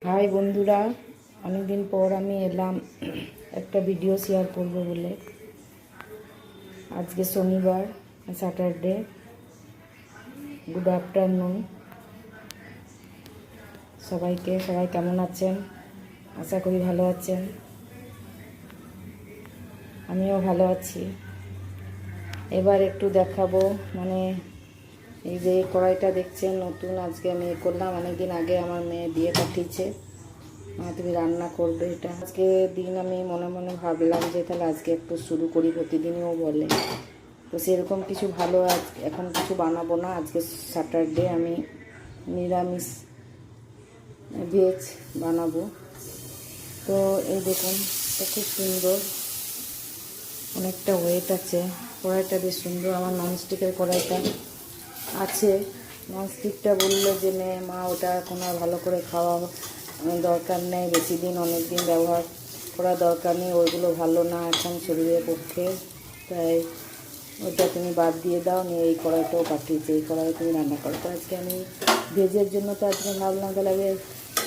High বন্ধুরা, অনেকদিন পর আমি এলাম একটা ভিডিও শেয়ার করব বলে। আজকে শনিবার, স্যাটারডে। গুড আফটারনুন সবাইকে। সবাই কেমন আছেন? আশা করি ভালো আছেন। আমিও ভালো আছি। এবার একটু দেখাবো, মানে এই যে কড়াইটা দেখছেন নতুন, আজকে আমি করলাম। অনেকদিন আগে আমার মেয়ে দিয়ে পাঠিয়েছে, তুমি রান্না করবে এটা। আজকে দিন আমি মনে মনে ভাবলাম যে তাহলে আজকে একটু শুরু করি। প্রতিদিনও বলে তো সেরকম কিছু ভালো আজ এখন কিছু বানাবো না। আজকে স্যাটারডে, আমি নিরামিষ ভেজ বানাবো। তো এই দেখুন, এটা খুব সুন্দর, অনেকটা ওয়েট আছে। কড়াইটা বেশ সুন্দর। আমার ননস্টিকের কড়াইটা আছে। ননস্টিকটা বললো যে মা ওটা এখন আর ভালো করে খাওয়া দরকার নেই, বেশি দিন অনেক দিন ব্যবহার করা দরকার নেই, ওইগুলো ভালো না এখন শরীরের পক্ষে, তাই ওটা তুমি বাদ দিয়ে দাও। নিয়ে এই কড়াইটাও পাঠিয়েছে, এই কড়াই তুমি রান্না করো। তো আজকে আমি ভেজের জন্য তো আজকে ভাবলাম তাহলে আগে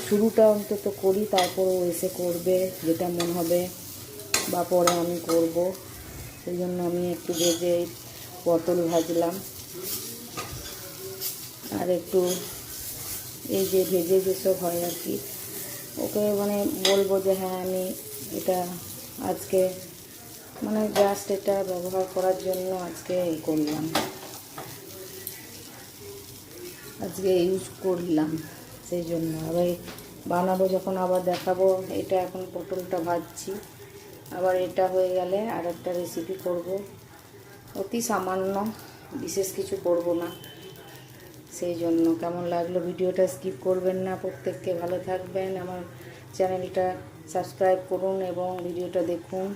শুরুটা অন্তত করি, তারপর ও এসে করবে যেটা মন হবে, বা পরে আমি করব। সেই জন্য আমি একটু ভেজে পটল ভাজলাম, আর একটু এই যে ভেজে যেসব হয় আর কি, ওকে মানে বলবো যে হ্যাঁ আমি এটা আজকে মানে জাস্ট এটা ব্যবহার করার জন্য আজকে করলাম, আজকে ইউজ করলাম। সেই জন্য আবার বানাবো যখন আবার দেখাবো। এটা এখন পটলটা ভাজছি, আবার এটা হয়ে গেলে আর একটা রেসিপি করব, অতি সামান্য, বিশেষ কিছু করব না। সেই জন্য কেমন লাগলো ভিডিওটা স্কিপ করবেন না। প্রত্যেককে ভালো থাকবেন, আমার চ্যানেলটা সাবস্ক্রাইব করুন এবং ভিডিওটা দেখুন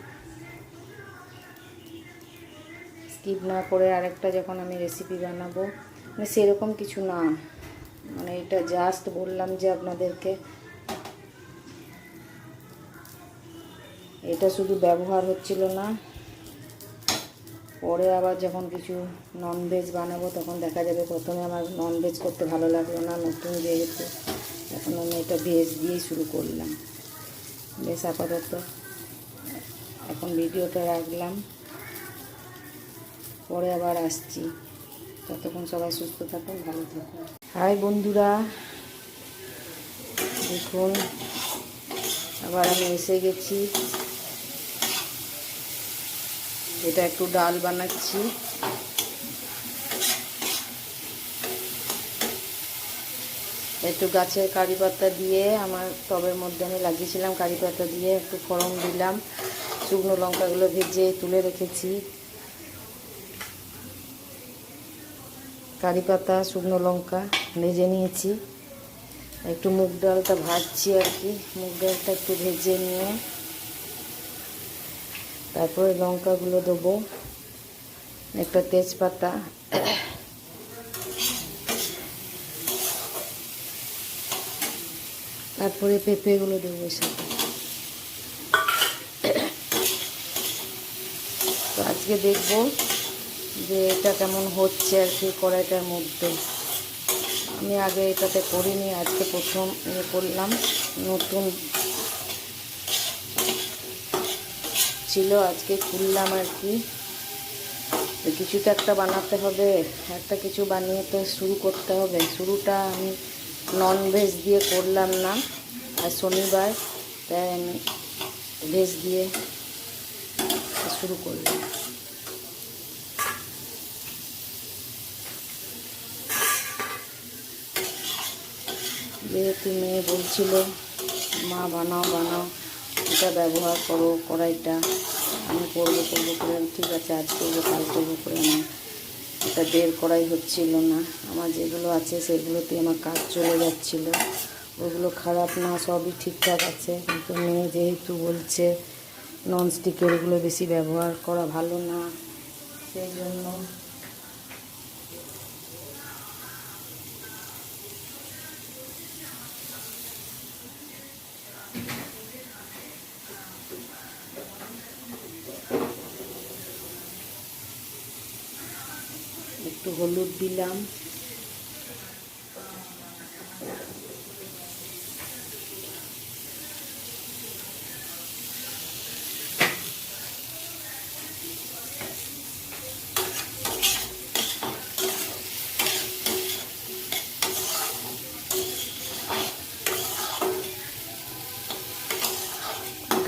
স্কিপ না করে। আরেকটা যখন আমি রেসিপি বানাবো, মানে সেরকম কিছু না, মানে এটা জাস্ট বললাম যে আপনাদেরকে এটা শুধু ব্যবহার হচ্ছিল না, পরে আবার যখন কিছু ননভেজ বানাবো তখন দেখা যাবে। প্রথমে আমার ননভেজ করতে ভালো লাগলো না, নতুন যেহেতু, এখন আমি এটা ভেজ দিয়েই শুরু করলাম। বেশ আপাতত এখন ভিডিওটা রাখলাম, পরে আবার আসছি। ততক্ষণ সবাই সুস্থ থাকুন, ভালো থাকুন। হাই বন্ধুরা, দেখুন আবার আমি এসে গেছি। এটা একটু ডাল বানাচ্ছি। একটু গাছের কারি পাতা দিয়ে, আমার টবের মধ্যে আমি লাগিয়েছিলাম, কারি পাতা দিয়ে একটু ফোড়ন দিলাম। শুকনো লঙ্কাগুলো ভেজে তুলে রেখেছি। কারি পাতা, শুকনো লঙ্কা ভেজে নিয়েছি। একটু মুগ ডালটা ভাজছি আর কি। মুগ ডালটা একটু ভেজে নিয়ে তারপরে লঙ্কাগুলো দেবো, একটা তেজপাতা, তারপরে পেঁপেগুলো দেবো সাথে। তো আজকে দেখবো যে এটা কেমন হচ্ছে আর কি কড়াইটার মধ্যে। আমি আগে এটাতে করিনি, আজকে প্রথম করলাম, নতুন ছিল, আজকে খুললাম আর কি। কিছু তো একটা বানাতে হবে, একটা কিছু বানিয়ে তো শুরু করতে হবে। শুরুটা আমি ননভেজ দিয়ে করলাম না, আর শনিবার, তাই আমি ভেজ দিয়ে শুরু করলাম। যেহেতু মেয়ে বলছিল মা বানাও বানাও, এটা ব্যবহার করো কড়াইটা, আমি করবো করে, ঠিক আছে আজ করবো কাল করবো করে আমার এটা কড়াই হচ্ছিল না। আমার যেগুলো আছে সেগুলোতে আমার কাজ চলে যাচ্ছিল। ওগুলো খারাপ না, সবই ঠিকঠাক আছে, কিন্তু মেয়ে যেহেতু বলছে ননস্টিকের এগুলো বেশি ব্যবহার করা ভালো না, সেই জন্য একটু হলুদ দিলাম,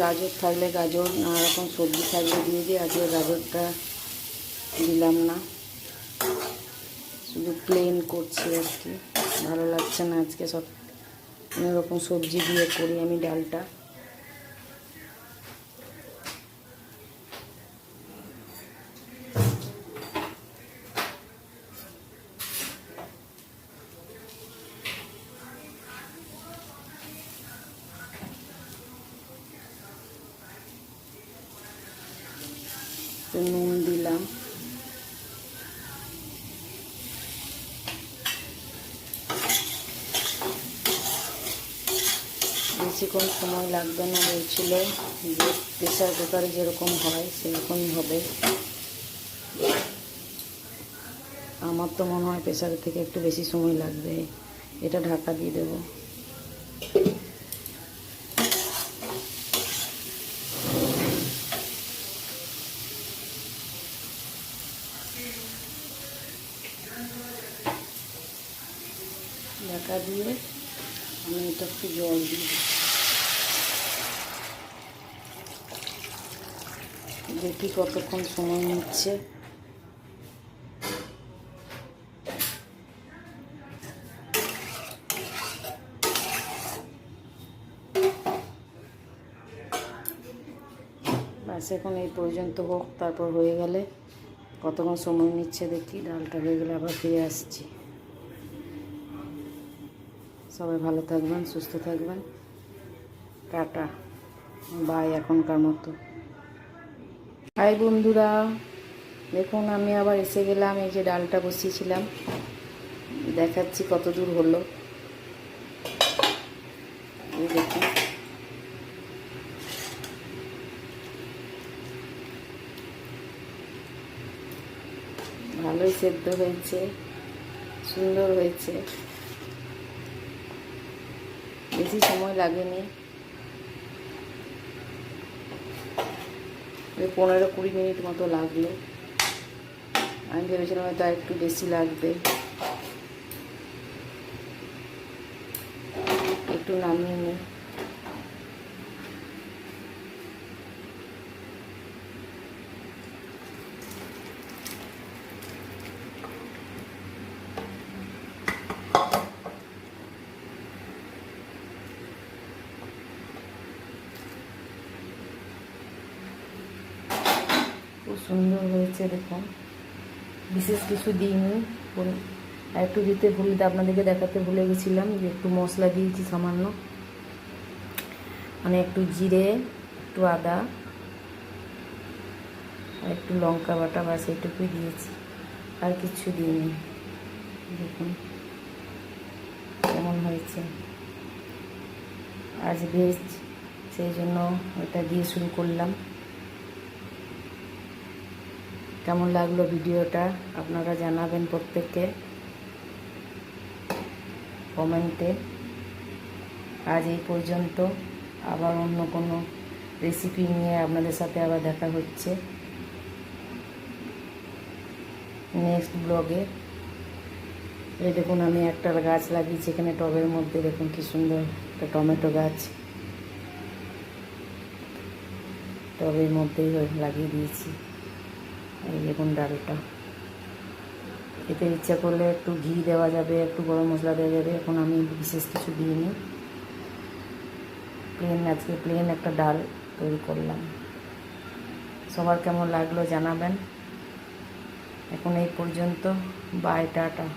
গাজর থাকলে গাজর, নানা রকম সবজি থাকলে দিয়ে দিই। আজকে গাজরটা দিলাম না, শুধু প্লেন করছি আর কি। ভালো লাগছে না আজকে, সব অনেক রকম সবজি দিয়ে করি আমি ডালটা। নুন দিলাম, বেশিক্ষণ সময় লাগবে না বলছিল, যে প্রেসার কুকারে যেরকম হয় সেরকমই হবে। আমার তো মনে হয় প্রেসারের থেকে একটু বেশি সময় লাগবে। এটা ঢাকা দিয়ে দেবো। ঢাকা দিয়ে আমি এটা একটু জল দিই, দেখি কতক্ষণ সময় নিচ্ছে। বাস এখন এই পর্যন্ত হোক, তারপর হয়ে গেলে কতক্ষণ সময় নিচ্ছে দেখি। ডালটা হয়ে গেলে আবার ফিরে আসছি। সবাই ভালো থাকবেন, সুস্থ থাকবেন। টাটা, বাই এখনকার মতো। হাই বন্ধুরা, দেখুন আমি আবার এসে গেলাম। এই যে ডালটা বসিয়েছিলাম, দেখাচ্ছি কত দূর হলো। এই দেখুন, ভালোই সেদ্ধ হয়েছে, সুন্দর হয়েছে, বেশি সময় লাগেনি। 15-20 মিনিট মতো লাগলো। আমি ভেবেছিলাম হয়তো আর একটু বেশি লাগবে। একটু নামিয়ে নিই। খুব সুন্দর হয়েছে দেখুন, বিশেষ কিছু দিইনি। আর একটু দিতে আপনাদেরকে দেখাতে ভুলে গেছিলাম যে একটু মশলা দিয়েছি সামান্য, মানে একটু জিরে, একটু আদা আর একটু লঙ্কা বাটা, বাস এইটুকুই দিয়েছি, আর কিছু দিইনি। দেখুন কেমন হয়েছে। আজ ভেজ, সেই জন্য ওটা দিয়ে শুরু করলাম। কেমন লাগলো ভিডিওটা আপনারা জানাবেন প্রত্যেককে কমেন্টে। আজ এই পর্যন্ত, আবার অন্য কোনো রেসিপি নিয়ে আপনাদের সাথে আবার দেখা হচ্ছে নেক্সট ব্লগে। এই দেখুন আমি একটা গাছ লাগিয়েছি এখানে টবের মধ্যে, দেখুন কি সুন্দর একটা টমেটো গাছ টবের মধ্যেই লাগিয়ে দিয়েছি। এই দেখুন ডালটা, এতে ইচ্ছা করলে একটু ঘি দেওয়া যাবে, একটু গরম মশলা দেওয়া যাবে। এখন আমি বিশেষ কিছু দিইনি, আজকে প্লেন একটা ডাল তৈরি করলাম। সবার কেমন লাগলো জানাবেন। এখন এই পর্যন্ত, বাই, টাটা।